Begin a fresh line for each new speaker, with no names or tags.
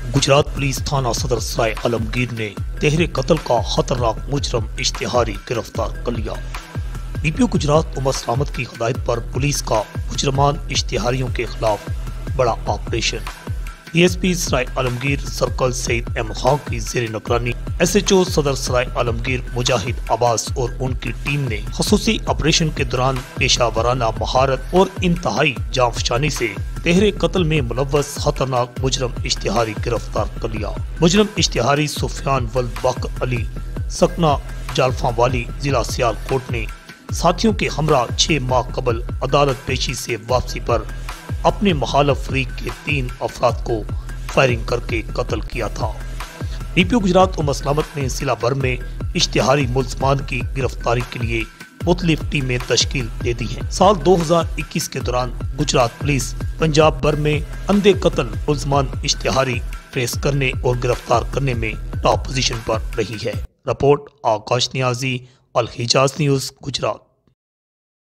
Gujarat police थाना सदर सराय आलमगीर ने तहरे कत्ल का खतरनाक मुजरम इश्तिहारी गिरफ्तार कर लिया। डीपीओ गुजरात उमर सलामत की हिदायत पर पुलिस का मुजरमान इश्तिहारियों के खिलाफ बड़ा ऑपरेशन। डीएसपी सराय आलमगीर सर्कल सईद एम खां की जेर निगरानी एसएचओ सदर सराय आलमगीर मुजाहिद अब्बास और उनकी टीम ने खसूसी ऑपरेशन के दौरान पेशावराना महारत और इंतहाई जांफशानी से तहरे कत्ल में मुलव्वस खतरनाक मुजरम इश्तिहारी गिरफ्तार कर लिया। मुजरम इश्तिहारी सुफियान वल्द बकर अली सकना जालफा वाली जिला सियालकोट ने साथियों के हमरा 6 माह कबल अदालत पेशी से वापसी पर अपने मुखालिफ फरीक के 3 अफराद को फायरिंग करके कत्ल किया था। डीपीओ गुजरात उमर सलामत ने जिला भर में इश्तिहारी मुल्ज़मान की गिरफ्तारी के लिए मुख्तलिफ टीमें तश्कील दे दी हैं। साल 2021 के दौरान गुजरात पुलिस पंजाब भर में अंधे कत्ल मुल्ज़मान इश्तिहारी ट्रेस करने और गिरफ्तार करने में टॉप पोजीशन पर रही है। रिपोर्ट आकाश नियाजी, अल हिजाज न्यूज़, गुजरात।